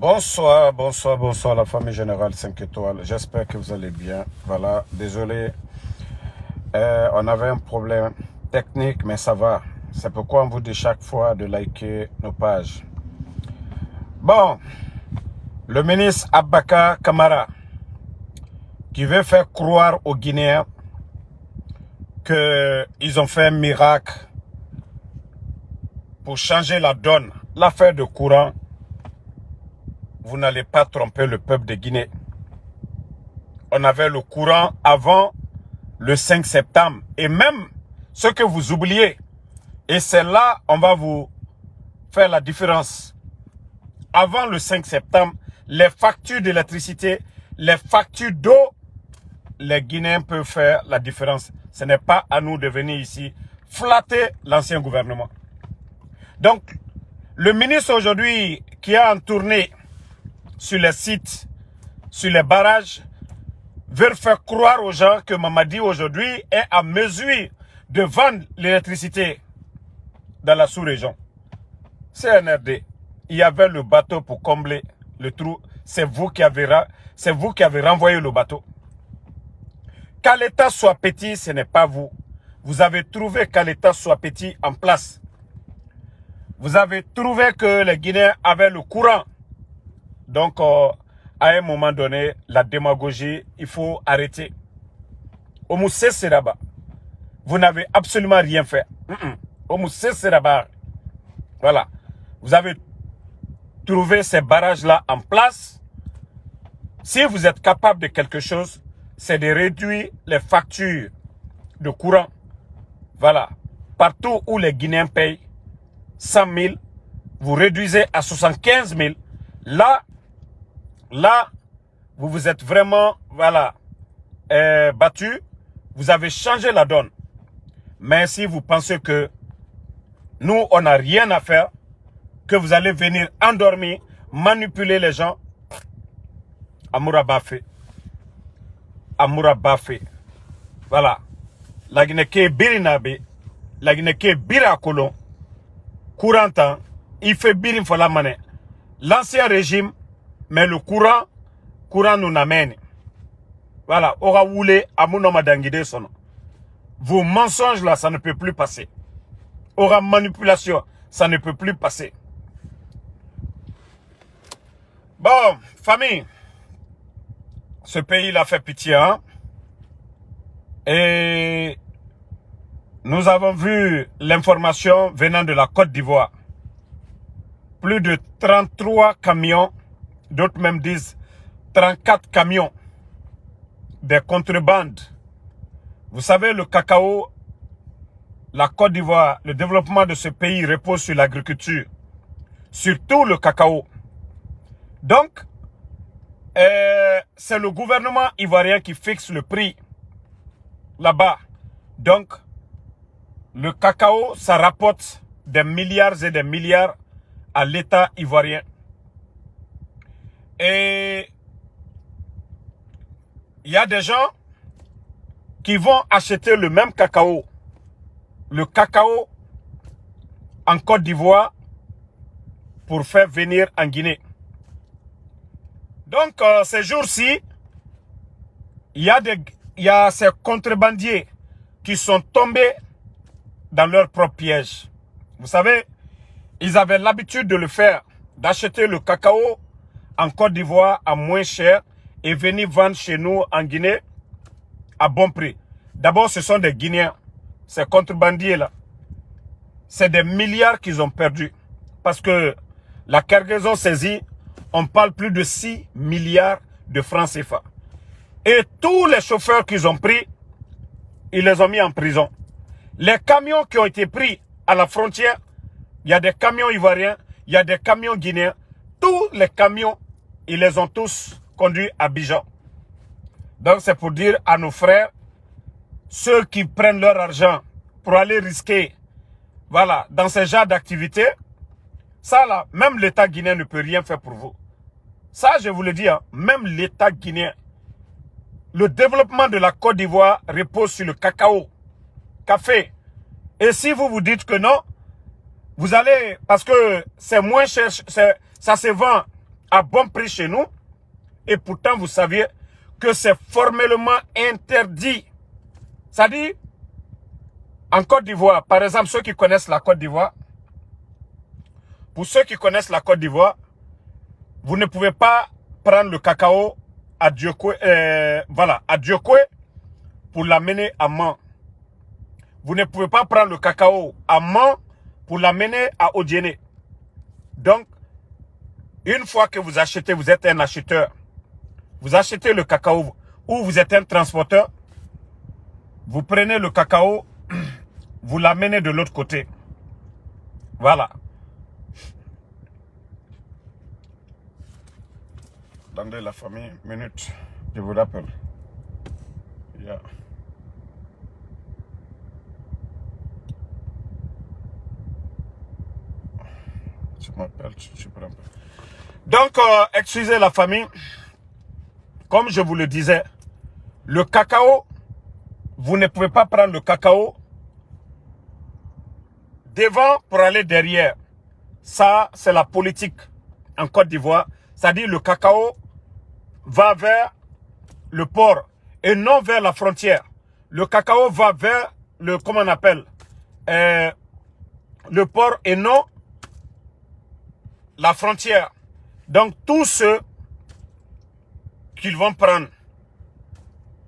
Bonsoir, bonsoir, bonsoir la famille générale 5 étoiles. J'espère que vous allez bien. Voilà, désolé, on avait un problème technique, mais ça va. C'est pourquoi on vous dit chaque fois de liker nos pages. Bon, le ministre Abaka Kamara, qui veut faire croire aux Guinéens qu'ils ont fait un miracle pour changer la donne, l'affaire de courant, vous n'allez pas tromper le peuple de Guinée. On avait le courant avant le 5 septembre. Et même ce que vous oubliez, et c'est là on va vous faire la différence. Avant le 5 septembre, les factures d'électricité, les factures d'eau, les Guinéens peuvent faire la différence. Ce n'est pas à nous de venir ici flatter l'ancien gouvernement. Donc, le ministre aujourd'hui qui est en tournée sur les sites, sur les barrages, veut faire croire aux gens que Mamadi aujourd'hui est à mesure de vendre l'électricité dans la sous-région. CNRD, il y avait le bateau pour combler le trou. C'est vous qui avez renvoyé le bateau. Qu'à l'État soit petit, ce n'est pas vous. Vous avez trouvé qu'à l'État soit petit en place. Vous avez trouvé que les Guinéens avaient le courant. Donc, à un moment donné, la démagogie, il faut arrêter. Omoussé Seraba, vous n'avez absolument rien fait. Omoussé Seraba, voilà. Vous avez trouvé ces barrages-là en place. Si vous êtes capable de quelque chose, c'est de réduire les factures de courant. Voilà. Partout où les Guinéens payent 100 000, vous réduisez à 75 000. Là, vous vous êtes vraiment, voilà, battu. Vous avez changé la donne. Mais si vous pensez que nous, on n'a rien à faire, que vous allez venir endormir, manipuler les gens, Amoura Bafé. Amoura Bafé. Voilà. La Guinée Birinabe, la Guinée Birakolon, courantant, il fait Birin Folamane. L'ancien régime, mais le courant nous amène. Voilà. Aura voulu Amounoma Dangide son. Vos mensonges là, ça ne peut plus passer. Aura manipulation, ça ne peut plus passer. Bon, famille, ce pays l'a fait pitié, hein? Et nous avons vu l'information venant de la Côte d'Ivoire. Plus de 33 camions, d'autres même disent 34 camions, des contrebandes. Vous savez, le cacao, la Côte d'Ivoire, le développement de ce pays repose sur l'agriculture, surtout le cacao. Donc, c'est le gouvernement ivoirien qui fixe le prix là-bas. Donc, le cacao, ça rapporte des milliards et des milliards à l'État ivoirien. Et il y a des gens qui vont acheter le même cacao, le cacao en Côte d'Ivoire, pour faire venir en Guinée. Donc, ces jours-ci, il y a ces contrebandiers qui sont tombés dans leur propre piège. Vous savez, ils avaient l'habitude de le faire, d'acheter le cacao en Côte d'Ivoire à moins cher et venir vendre chez nous en Guinée à bon prix. D'abord, ce sont des Guinéens, ces contrebandiers-là. C'est des milliards qu'ils ont perdus. Parce que la cargaison saisie, on parle plus de 6 milliards de francs CFA. Et tous les chauffeurs qu'ils ont pris, ils les ont mis en prison. Les camions qui ont été pris à la frontière, il y a des camions ivoiriens, il y a des camions guinéens. Tous les camions, ils les ont tous conduits à Abidjan. Donc c'est pour dire à nos frères, ceux qui prennent leur argent pour aller risquer, voilà, dans ce genre d'activité, ça là, même l'État guinéen ne peut rien faire pour vous. Ça, je vous le dis, hein, même l'État guinéen. Le développement de la Côte d'Ivoire repose sur le cacao, café. Et si vous vous dites que non, vous allez, parce que c'est moins cher, ça se vend à bon prix chez nous. Et pourtant, vous saviez que c'est formellement interdit. C'est-à-dire, en Côte d'Ivoire, par exemple, ceux qui connaissent la Côte d'Ivoire, pour ceux qui connaissent la Côte d'Ivoire, vous ne pouvez pas prendre le cacao à Diokwe, à Diokwe pour l'amener à Man. Vous ne pouvez pas prendre le cacao à Man pour l'amener à Odiéné. Donc, une fois que vous achetez, vous êtes un acheteur, vous achetez le cacao ou vous êtes un transporteur, vous prenez le cacao, vous l'amenez de l'autre côté. Voilà. Attendez la famille, minute, je vous rappelle. Yeah. Tu m'appelles, tu prends un peu. Donc, excusez la famille. Comme je vous le disais, le cacao, vous ne pouvez pas prendre le cacao devant pour aller derrière. Ça, c'est la politique en Côte d'Ivoire. C'est-à-dire le cacao va vers le port et non vers la frontière. Le cacao va vers le, comment on appelle, le port et non la frontière. Donc, tous ceux qu'ils vont prendre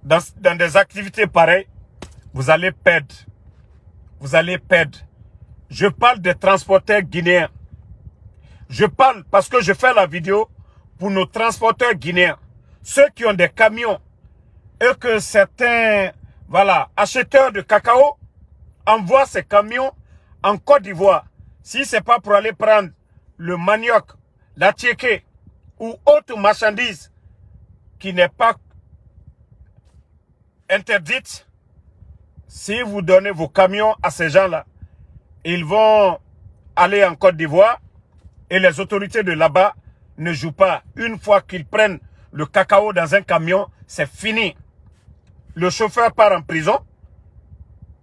dans des activités pareilles, vous allez perdre. Vous allez perdre. Je parle des transporteurs guinéens. Je parle parce que je fais la vidéo pour nos transporteurs guinéens. Ceux qui ont des camions et que certains, acheteurs de cacao envoient ces camions en Côte d'Ivoire. Si ce n'est pas pour aller prendre le manioc, la tiéké ou autre marchandise qui n'est pas interdite, si vous donnez vos camions à ces gens-là, ils vont aller en Côte d'Ivoire et les autorités de là-bas ne jouent pas. Une fois qu'ils prennent le cacao dans un camion, c'est fini. Le chauffeur part en prison.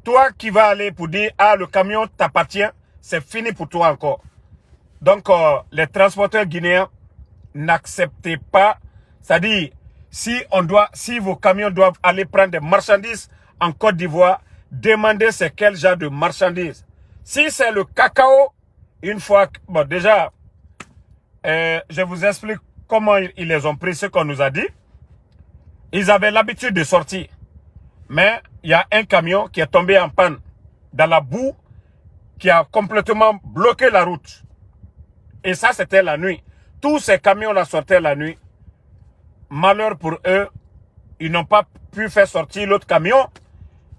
Toi qui vas aller pour dire, ah, le camion t'appartient, c'est fini pour toi encore. Donc, les transporteurs guinéens, n'acceptez pas. C'est-à-dire, si vos camions doivent aller prendre des marchandises en Côte d'Ivoire, demandez c'est quel genre de marchandises. Si c'est le cacao, une fois, bon déjà, je vous explique comment ils les ont pris, ce qu'on nous a dit. Ils avaient l'habitude de sortir. Mais il y a un camion qui est tombé en panne dans la boue, qui a complètement bloqué la route. Et ça, c'était la nuit. Tous ces camions-là sortaient la nuit. Malheur pour eux, ils n'ont pas pu faire sortir l'autre camion.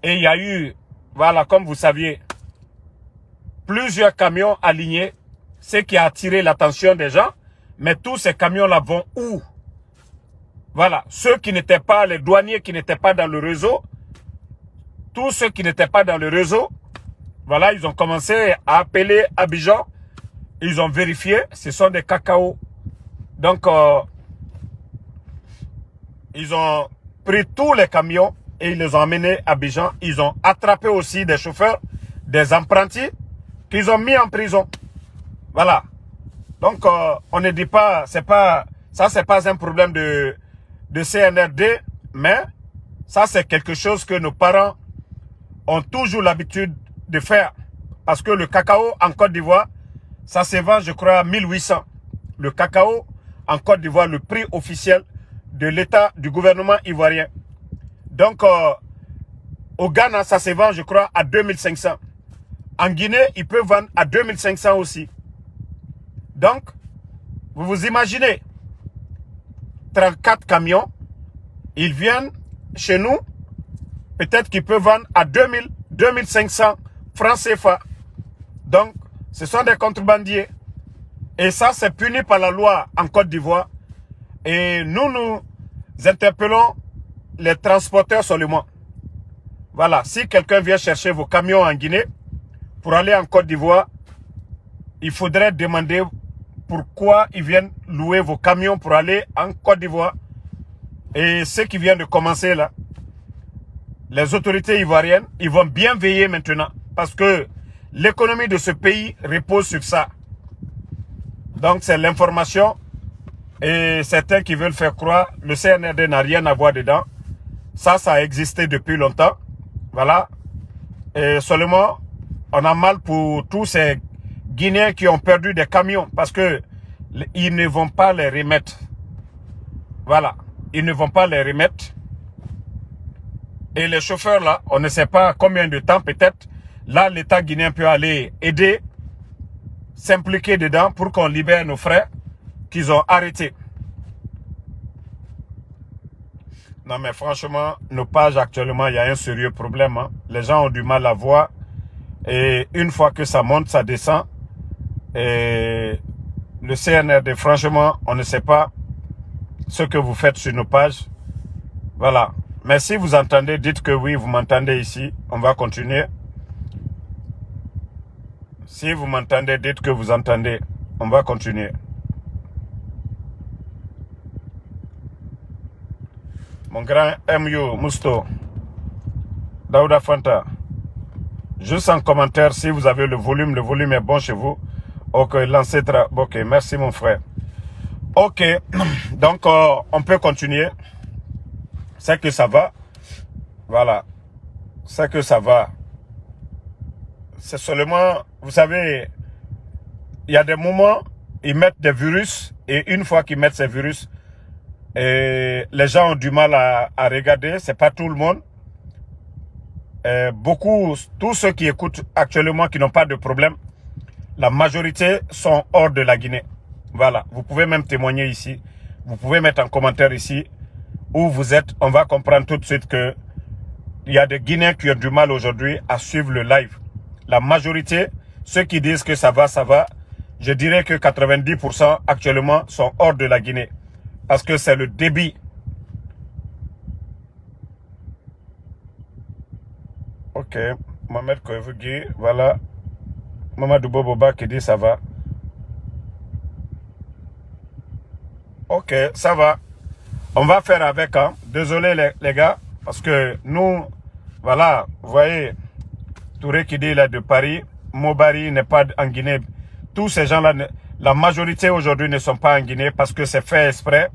Et il y a eu, voilà, comme vous saviez, plusieurs camions alignés, ce qui a attiré l'attention des gens. Mais tous ces camions-là vont où? Voilà, ceux qui n'étaient pas, les douaniers qui n'étaient pas dans le réseau, tous ceux qui n'étaient pas dans le réseau, voilà, ils ont commencé à appeler Abidjan. Ils ont vérifié, ce sont des cacao. Donc, ils ont pris tous les camions et ils les ont emmenés à Abidjan. Ils ont attrapé aussi des chauffeurs, des apprentis qu'ils ont mis en prison. Voilà. Donc, on ne dit pas, c'est pas un problème de CNRD, mais ça, c'est quelque chose que nos parents ont toujours l'habitude de faire. Parce que le cacao en Côte d'Ivoire, ça se vend, je crois, à 1800. Le cacao en Côte d'Ivoire, le prix officiel de l'État, du gouvernement ivoirien. Donc, au Ghana, ça se vend, je crois, à 2500. En Guinée, ils peuvent vendre à 2500 aussi. Donc, vous vous imaginez, 34 camions, ils viennent chez nous, peut-être qu'ils peuvent vendre à 2000, 2500 francs CFA. Donc, ce sont des contrebandiers. Et ça, c'est puni par la loi en Côte d'Ivoire. Et nous interpellons les transporteurs seulement. Voilà, si quelqu'un vient chercher vos camions en Guinée pour aller en Côte d'Ivoire, il faudrait demander pourquoi ils viennent louer vos camions pour aller en Côte d'Ivoire. Et ceux qui viennent de commencer là, les autorités ivoiriennes, ils vont bien veiller maintenant. Parce que l'économie de ce pays repose sur ça. Donc c'est l'information Et certains qui veulent faire croire, le CNRD n'a rien à voir dedans. Ça a existé depuis longtemps. Voilà. Et seulement, on a mal pour tous ces Guinéens qui ont perdu des camions parce que ils ne vont pas les remettre. Voilà. Ils ne vont pas les remettre. Et les chauffeurs là, on ne sait pas combien de temps peut-être. Là, l'État guinéen peut aller aider, s'impliquer dedans pour qu'on libère nos frères qu'ils ont arrêtés. Non mais franchement, nos pages actuellement, il y a un sérieux problème. Hein. Les gens ont du mal à voir. Et une fois que ça monte, ça descend. Et le CNRD, franchement, on ne sait pas ce que vous faites sur nos pages. Voilà. Mais si vous entendez, dites que oui, vous m'entendez ici. On va continuer. Si vous m'entendez, dites que vous entendez. On va continuer. Mon grand MU, Mousto, Daouda Fanta. Juste en commentaire, si vous avez le volume est bon chez vous. Ok, lancez. Ok, merci mon frère. Ok, donc on peut continuer. C'est que ça va. Voilà. C'est que ça va. C'est seulement, vous savez, il y a des moments, ils mettent des virus. Et une fois qu'ils mettent ces virus, et les gens ont du mal à regarder. C'est pas tout le monde. Beaucoup, tous ceux qui écoutent actuellement, qui n'ont pas de problème, la majorité sont hors de la Guinée. Voilà. Vous pouvez même témoigner ici. Vous pouvez mettre en commentaire ici où vous êtes. On va comprendre tout de suite que il y a des Guinéens qui ont du mal aujourd'hui à suivre le live. La majorité, ceux qui disent que ça va, je dirais que 90% actuellement sont hors de la Guinée. Parce que c'est le débit. Ok. Mohamed Koevugui, voilà. Mamadou Boboba qui dit ça va. Ok, ça va. On va faire avec. Hein. Désolé les gars. Parce que nous, voilà, vous voyez, Touré qui dit là de Paris, Mobari n'est pas en Guinée. Tous ces gens-là, la majorité aujourd'hui ne sont pas en Guinée parce que c'est fait exprès.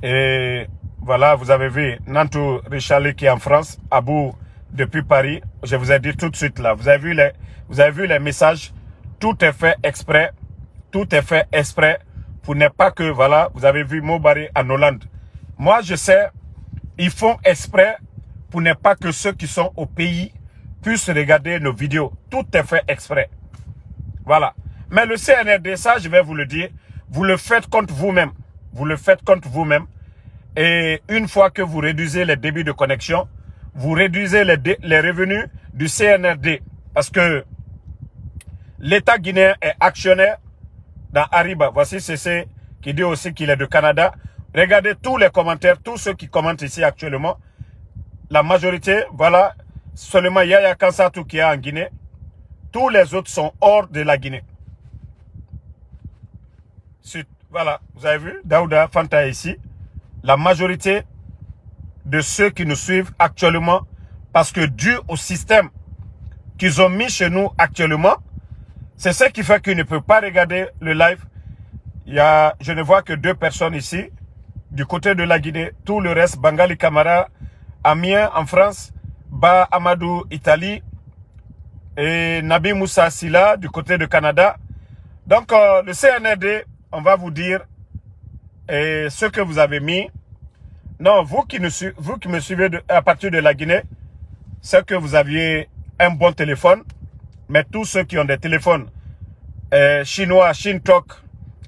Et voilà, vous avez vu Nantou Richali qui est en France, Abou depuis Paris. Je vous ai dit tout de suite là. Vous avez vu les messages. Tout est fait exprès. Tout est fait exprès pour ne pas que, voilà, vous avez vu Mobari en Hollande. Moi, je sais, ils font exprès pour ne pas que ceux qui sont au pays puissent regarder nos vidéos. Tout est fait exprès. Voilà. Mais le CNRD, ça, je vais vous le dire, vous le faites contre vous-même. Vous le faites contre vous-même. Et une fois que vous réduisez les débits de connexion, vous réduisez les revenus du CNRD. Parce que l'État guinéen est actionnaire dans Ariba. Voici CC qui dit aussi qu'il est de Canada. Regardez tous les commentaires, tous ceux qui commentent ici actuellement. La majorité, voilà, seulement Yaya Kansatou qui est en Guinée. Tous les autres sont hors de la Guinée. Voilà, vous avez vu, Daouda Fanta ici. La majorité de ceux qui nous suivent actuellement, parce que dû au système qu'ils ont mis chez nous actuellement, c'est ce qui fait qu'ils ne peuvent pas regarder le live. Je ne vois que 2 personnes ici, du côté de la Guinée. Tout le reste, Bangali Camara, Amiens en France, Ba Amadou Italie, et Nabi Moussa Silla du côté de Canada. Donc le CNRD, on va vous dire ce que vous avez mis. Non, vous qui me suivez à partir de la Guinée, c'est que vous aviez un bon téléphone. Mais tous ceux qui ont des téléphones chinois, Shintok,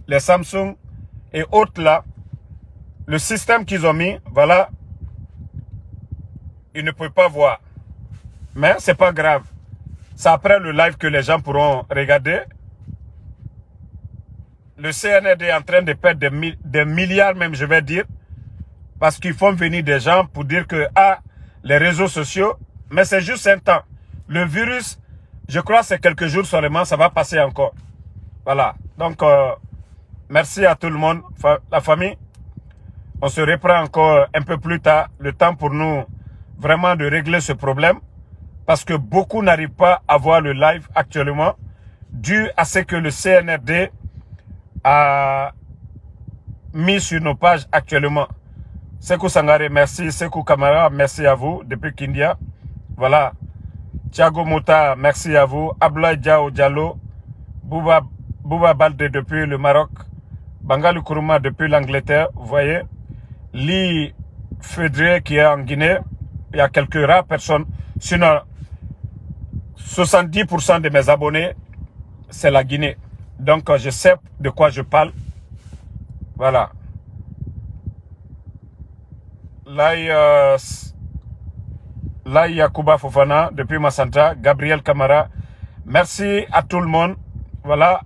les Samsung et autres là, le système qu'ils ont mis, voilà, ils ne peuvent pas voir. Mais c'est pas grave. C'est après le live que les gens pourront regarder. Le CNRD est en train de perdre des milliards même, je vais dire. Parce qu'ils font venir des gens pour dire que, les réseaux sociaux, mais c'est juste un temps. Le virus, je crois que c'est quelques jours seulement, ça va passer encore. Voilà. Donc, merci à tout le monde, la famille. On se reprend encore un peu plus tard, le temps pour nous vraiment de régler ce problème. Parce que beaucoup n'arrivent pas à voir le live actuellement, dû à ce que le CNRD a mis sur nos pages actuellement. Sekou Sangare, merci. Sekou Kamara, merci à vous depuis Kindia. Voilà. Thiago Mouta, merci à vous. Abdoulaye Diallo, Bouba Baldé depuis le Maroc. Bangali Kourouma depuis l'Angleterre. Vous voyez. Li Fédré qui est en Guinée. Il y a quelques rares personnes. Sinon, 70% de mes abonnés, c'est la Guinée. Donc, je sais de quoi je parle. Voilà. Là, il y a Kuba Fofana depuis Massanta, Gabriel Camara. Merci à tout le monde. Voilà.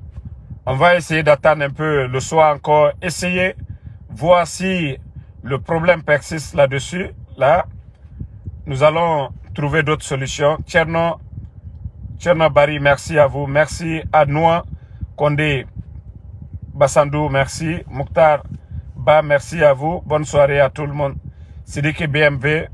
On va essayer d'attendre un peu le soir encore. Essayer, voir si le problème persiste là-dessus. Là, nous allons trouver d'autres solutions. Tcherno Bari, merci à vous. Merci à Noa Kondé Bassandou, merci. Mouktar Ba, merci à vous. Bonne soirée à tout le monde. Sidiki BMV.